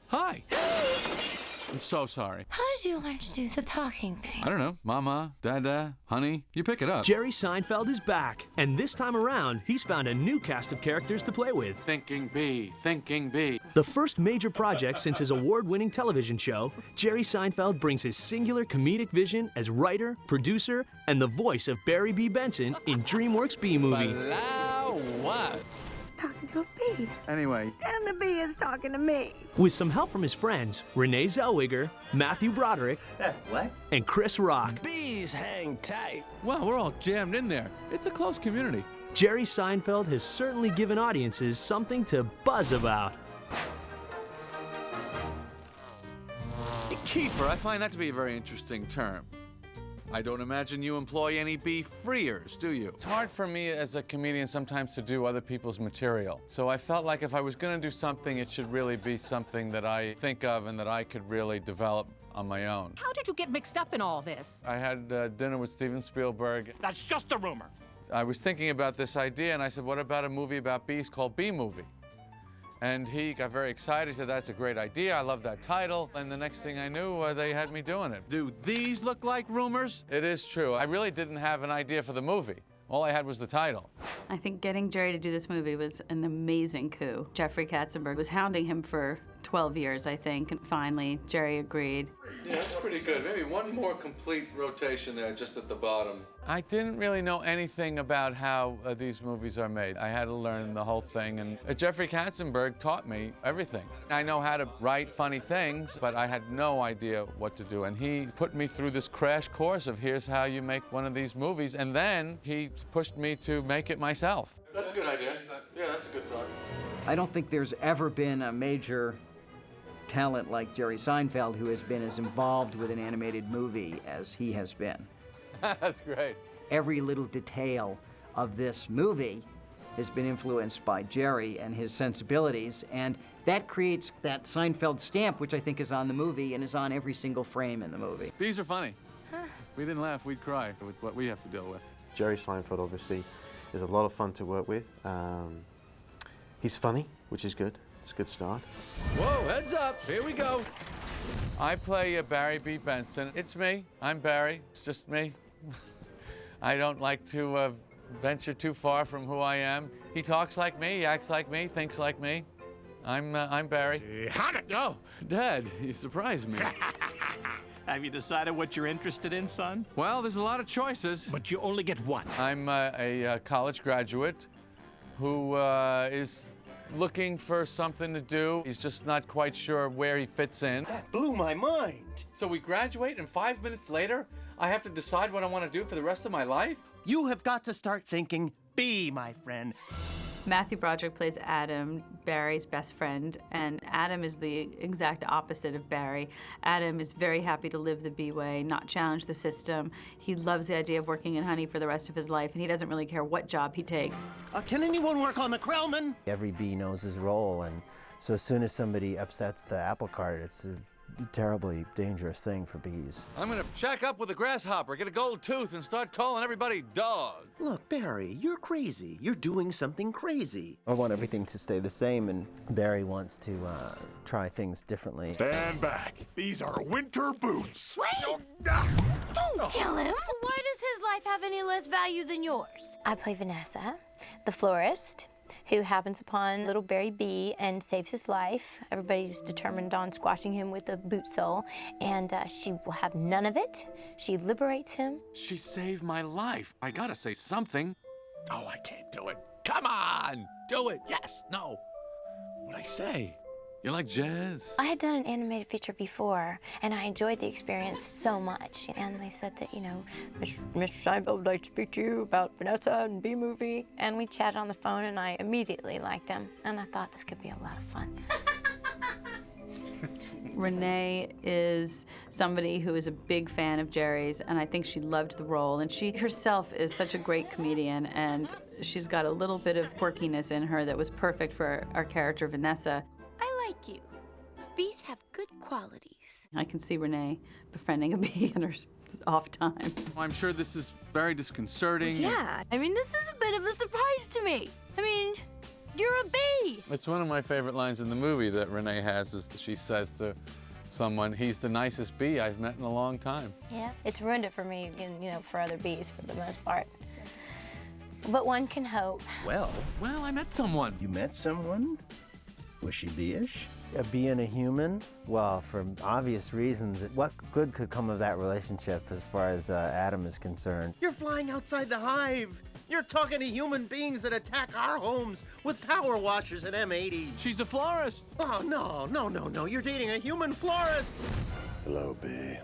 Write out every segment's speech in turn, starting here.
Hi. I'm so sorry. How did you learn to do the talking thing? I don't know. Mama, Dada, honey, you pick it up. Jerry Seinfeld is back, and this time around, he's found a new cast of characters to play with. Thinking bee, thinking bee. The first major project since his award-winning television show, Jerry Seinfeld brings his singular comedic vision as writer, producer, and the voice of Barry B. Benson in DreamWorks B-Movie. What? Talking to a bee. Anyway. And the bee is talking to me. With some help from his friends, Renee Zellweger, Matthew Broderick, What? and Chris Rock, Bees hang tight. Well, we're all jammed in there. It's a close community. Jerry Seinfeld has certainly given audiences something to buzz about. Keeper, I find that to be a very interesting term. I don't imagine you employ any bee-freers, do you? It's hard for me as a comedian sometimes to do other people's material. So I felt like if I was going to do something, it should really be something that I think of and that I could really develop on my own. How did you get mixed up in all this? I had dinner with Steven Spielberg. That's just a rumor. I was thinking about this idea, and I said, what about a movie about bees called B-Movie? And he got very excited. He said, that's a great idea. I love that title. And the next thing I knew, they had me doing it. Do these look like rumors? It is true. I really didn't have an idea for the movie. All I had was the title. I think getting Jerry to do this movie was an amazing coup. Jeffrey Katzenberg was hounding him for 12 years, I think, and finally Jerry agreed. Yeah, that's pretty good. Maybe one more complete rotation there, just at the bottom. I didn't really know anything about how these movies are made. I had to learn the whole thing, and Jeffrey Katzenberg taught me everything. I know how to write funny things, but I had no idea what to do, and he put me through this crash course of here's how you make one of these movies, and then he pushed me to make it myself. That's a good idea. Yeah, that's a good thought. I don't think there's ever been a major talent like Jerry Seinfeld who has been as involved with an animated movie as he has been. That's great. Every little detail of this movie has been influenced by Jerry and his sensibilities, and that creates that Seinfeld stamp, which I think is on the movie and is on every single frame in the movie. Bees are funny. If we didn't laugh, we'd cry with what we have to deal with. Jerry Seinfeld obviously is a lot of fun to work with. He's funny, which is good. It's a good start. Whoa, heads up, here we go. I play Barry B. Benson. It's me, I'm Barry, it's just me. I don't like to venture too far from who I am. He talks like me, he acts like me, thinks like me. I'm Barry. Oh, Dad, you surprised me. Have you decided what you're interested in, son? Well, there's a lot of choices. But you only get one. I'm a college graduate who is looking for something to do. He's just not quite sure where he fits in. That blew my mind. So we graduate, and 5 minutes later, I have to decide what I want to do for the rest of my life? You have got to start thinking B, my friend. Matthew Broderick plays Adam, Barry's best friend, and Adam is the exact opposite of Barry. Adam is very happy to live the bee way, not challenge the system. He loves the idea of working in honey for the rest of his life, and he doesn't really care what job he takes. Can anyone work on the Krellman? Every bee knows his role, and so as soon as somebody upsets the apple cart, it's a terribly dangerous thing for bees. I'm gonna shack up with a grasshopper, get a gold tooth, and start calling everybody dog. Look, Barry, you're crazy. You're doing something crazy. I want everything to stay the same, and Barry wants to try things differently. Stand back. These are winter boots. Wait! Don't kill him! Why does his life have any less value than yours? I play Vanessa, the florist, who happens upon little Barry B and saves his life. Everybody's determined on squashing him with a boot sole, and she will have none of it. She liberates him. She saved my life. I gotta say something. Oh, I can't do it. Come on, do it. Yes, no. What'd I say? You like jazz? I had done an animated feature before, and I enjoyed the experience so much. And they said that, you know, Mr. Seinfeld would like to speak to you about Vanessa and B-Movie. And we chatted on the phone, and I immediately liked him. And I thought this could be a lot of fun. Renee is somebody who is a big fan of Jerry's, and I think she loved the role. And she herself is such a great comedian, and she's got a little bit of quirkiness in her that was perfect for our character, Vanessa. I like you. Bees have good qualities. I can see Renee befriending a bee in her off time. I'm sure this is very disconcerting. Yeah, I mean, this is a bit of a surprise to me. I mean, You're a bee. It's one of my favorite lines in the movie that Renee has is that she says to someone, he's the nicest bee I've met in a long time. Yeah, it's ruined it for me, and, for other bees for the most part. But one can hope. Well, I met someone. you met someone? Was she bee-ish? A bee and a human? Well, for obvious reasons, what good could come of that relationship as far as Adam is concerned? You're flying outside the hive. You're talking to human beings that attack our homes with power washers and M80s. She's a florist. Oh, no. You're dating a human florist. Hello, bee.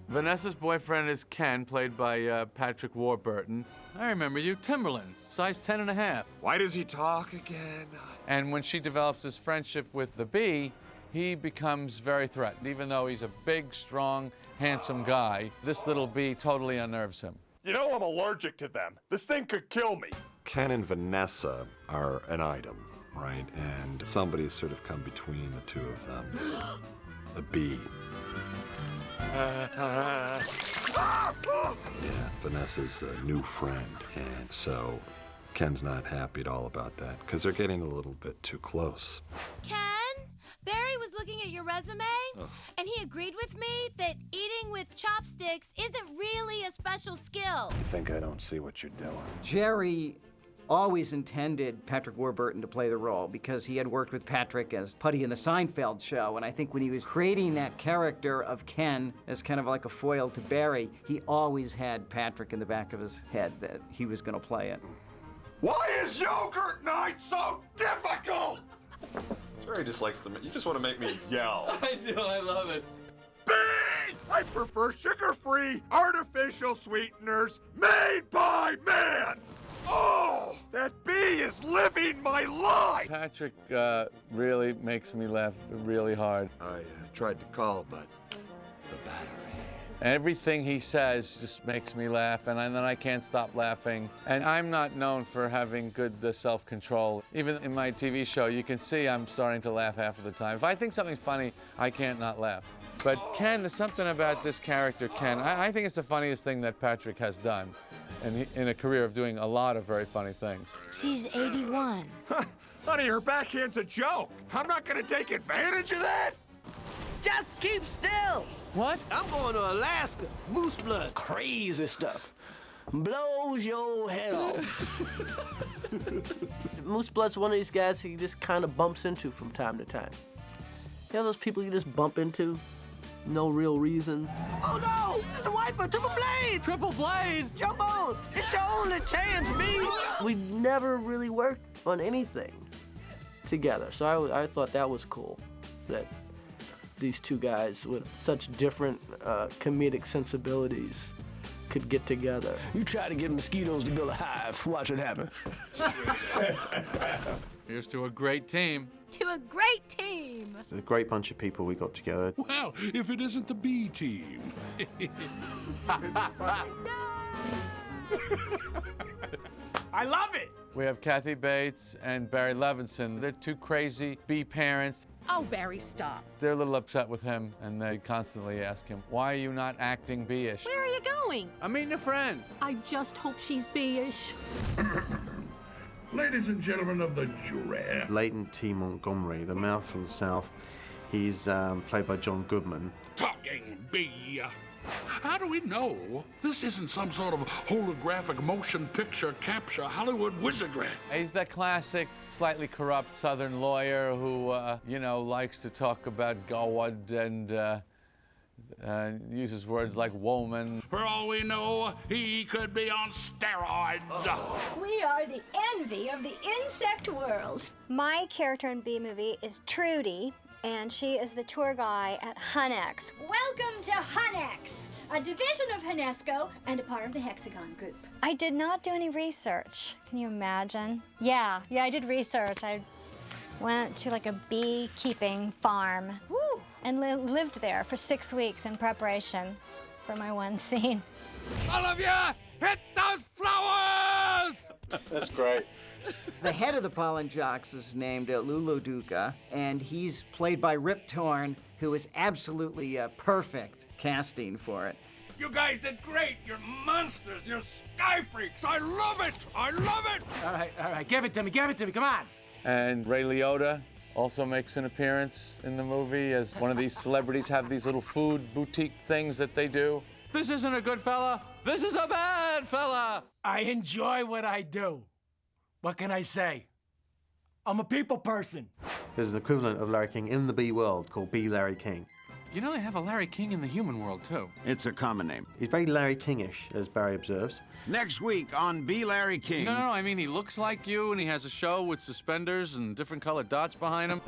Vanessa's boyfriend is Ken, played by Patrick Warburton. I remember you, Timberland, size 10.5. Why does he talk again? And when she develops his friendship with the bee, he becomes very threatened. Even though he's a big, strong, handsome guy, this little bee totally unnerves him. You know I'm allergic to them. This thing could kill me. Ken and Vanessa are an item, right? And somebody's sort of come between the two of them. A bee. Yeah, Vanessa's a new friend, and so Ken's not happy at all about that, because they're getting a little bit too close. Ken, Barry was looking at your resume, and he agreed with me that eating with chopsticks isn't really a special skill. You think I don't see what you're doing? Jerry always intended Patrick Warburton to play the role because he had worked with Patrick as Putty in the Seinfeld show, and I think when he was creating that character of Ken as kind of like a foil to Barry, he always had Patrick in the back of his head that he was going to play it. Why is yogurt night so difficult? Jerry just likes to, you just want to make me yell. I do, I love it. Bee! I prefer sugar-free, artificial sweeteners made by man! Oh, that bee is living my life! Patrick really makes me laugh really hard. I tried to call, but the battery. Everything he says just makes me laugh, and then I can't stop laughing. And I'm not known for having good self-control. Even in my TV show, you can see I'm starting to laugh half of the time. If I think something's funny, I can't not laugh. But Ken, there's something about this character, Ken. I think it's the funniest thing that Patrick has done in a career of doing a lot of very funny things. She's 81. Honey, her backhand's a joke. I'm not gonna take advantage of that. Just keep still. What? I'm going to Alaska. Moose blood. Crazy stuff. Blows your head off. Moose blood's one of these guys he just kind of bumps into from time to time. You know those people you just bump into? No real reason. Oh no! It's a wiper! Triple blade! Triple blade! Jump on! It's your only chance, B! We never really worked on anything together, so I thought that was cool. That these two guys with such different comedic sensibilities could get together. You try to get mosquitoes to build a hive. Watch it happen. Here's to a great team. To a great team. It's a great bunch of people we got together. Well, if it isn't the B team. I love it. We have Kathy Bates and Barry Levinson. They're two crazy bee parents. Oh, Barry, stop. They're a little upset with him, and they constantly ask him, why are you not acting bee-ish? Where are you going? I'm meeting a friend. I just hope she's bee-ish. Ladies and gentlemen of the jury. Leighton T. Montgomery, the mouth from the south. He's played by John Goodman. Talking bee. How do we know this isn't some sort of holographic motion picture capture Hollywood wizardry? He's that classic, slightly corrupt Southern lawyer who, likes to talk about God and uses words like woman. For all we know, he could be on steroids. We are the envy of the insect world. My character in B-Movie is Trudy, and she is the tour guide at Hunex. Welcome to Hunex, a division of Hunesco and a part of the Hexagon Group. I did not do any research. Can you imagine? Yeah, I did research. I went to like a beekeeping farm. Woo! And lived there for 6 weeks in preparation for my one scene. All of you, hit those flowers! That's great. The head of the Pollen Jocks is named Lulu Duca, and he's played by Rip Torn, who is absolutely perfect casting for it. You guys did great. You're monsters. You're sky freaks. I love it. I love it. All right. Give it to me. Come on. And Ray Liotta also makes an appearance in the movie as one of these celebrities have these little food boutique things that they do. This isn't a good fella. This is a bad fella. I enjoy what I do. What can I say? I'm a people person. There's an equivalent of Larry King in the bee world called B. Larry King. You know they have a Larry King in the human world, too. It's a common name. He's very Larry King-ish, as Barry observes. Next week on B. Larry King. No, I mean, he looks like you, and he has a show with suspenders and different colored dots behind him.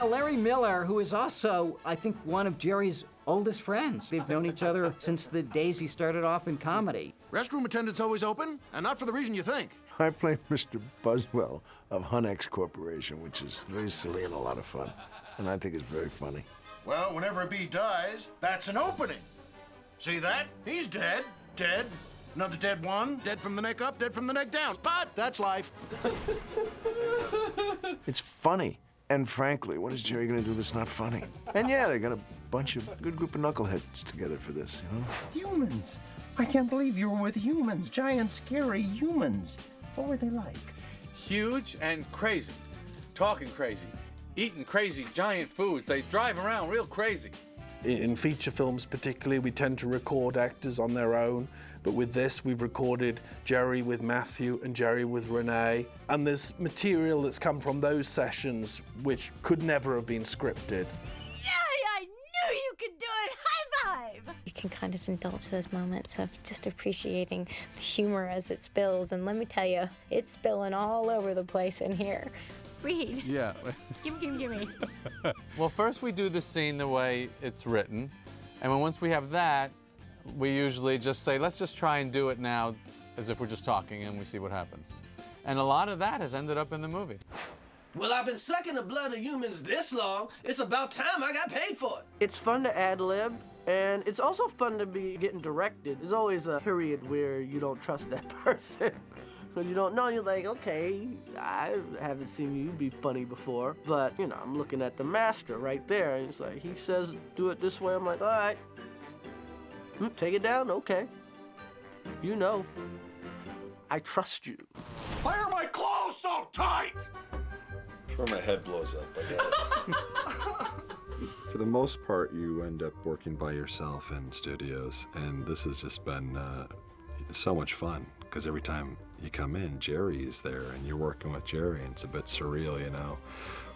Larry Miller, who is also, I think, one of Jerry's oldest friends. They've known each other since the days he started off in comedy. Restroom attendant's always open, and not for the reason you think. I play Mr. Buswell of Hunex Corporation, which is very silly and a lot of fun. And I think it's very funny. Well, whenever a bee dies, that's an opening. See that? He's dead. Dead. Another dead one. Dead from the neck up, dead from the neck down. But that's life. It's funny. And frankly, what is Jerry gonna do that's not funny? And yeah, they got a bunch of good group of knuckleheads together for this, you know? Humans. I can't believe you were with humans. Giant, scary humans. What were they like? Huge and crazy. Talking crazy. Eating crazy giant foods. They drive around real crazy. In feature films particularly, we tend to record actors on their own, but with this we've recorded Jerry with Matthew and Jerry with Renee, and there's material that's come from those sessions which could never have been scripted. I knew you could do it! High five! You can kind of indulge those moments of just appreciating the humor as it spills, and let me tell you, it's spilling all over the place in here. Read. Yeah. Gimme. Well, first we do the scene the way it's written, and then once we have that, we usually just say, let's just try and do it now as if we're just talking, and we see what happens. And a lot of that has ended up in the movie. Well, I've been sucking the blood of humans this long, it's about time I got paid for it. It's fun to ad-lib, and it's also fun to be getting directed. There's always a period where you don't trust that person. Because you don't know, you're like, okay, I haven't seen you be funny before, but, you know, I'm looking at the master right there, and it's like, he says, do it this way, I'm like, all right. Take it down, okay. You know, I trust you. Why are my clothes so tight? Before my head blows up, I got it. For the most part, you end up working by yourself in studios, and this has just been so much fun, because every time you come in, Jerry's there, and you're working with Jerry, and it's a bit surreal, you know,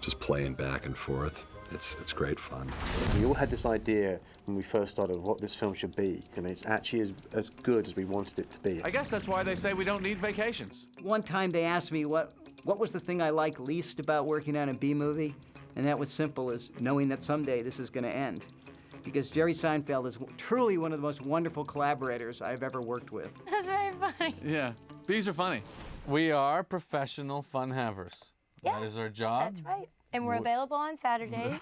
just playing back and forth. It's great fun. We all had this idea when we first started of what this film should be, and it's actually as good as we wanted it to be. I guess that's why they say we don't need vacations. One time they asked me what was the thing I like least about working on a B movie, and that was simple as knowing that someday this is going to end. Because Jerry Seinfeld is truly one of the most wonderful collaborators I've ever worked with. That's very funny. Yeah, bees are funny. We are professional fun havers. Yeah, that is our job. That's right. And we're available on Saturdays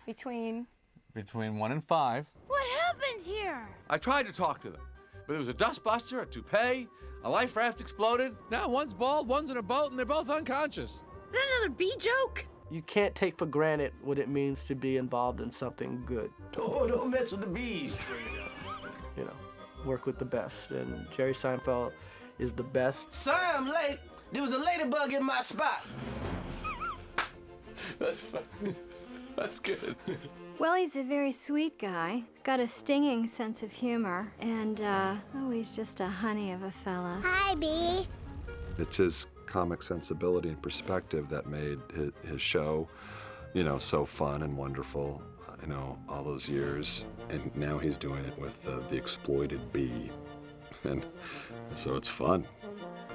between 1 and 5. What happened here? I tried to talk to them, but there was a dustbuster, a toupee, a life raft exploded. Now one's bald, one's in a boat, and they're both unconscious. Is that another bee joke? You can't take for granted what it means to be involved in something good. Oh, don't mess with the bees. You know, work with the best, and Jerry Seinfeld is the best. Sorry I'm late. There was a ladybug in my spot. That's funny. That's good. Well, he's a very sweet guy, got a stinging sense of humor, and, he's just a honey of a fella. Hi, Bee. It's his comic sensibility and perspective that made his show, you know, so fun and wonderful, you know, all those years. And now he's doing it with the exploited bee. And so it's fun.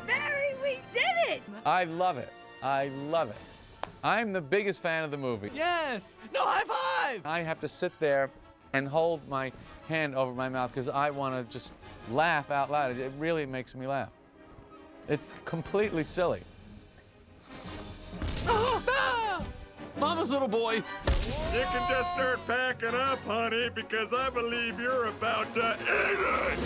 Barry, we did it! I love it. I love it. I'm the biggest fan of the movie. Yes! No, high five! I have to sit there and hold my hand over my mouth because I want to just laugh out loud. It really makes me laugh. It's completely silly. Oh, ah! Mama's little boy. You can just start packing up, honey, because I believe you're about to eat it!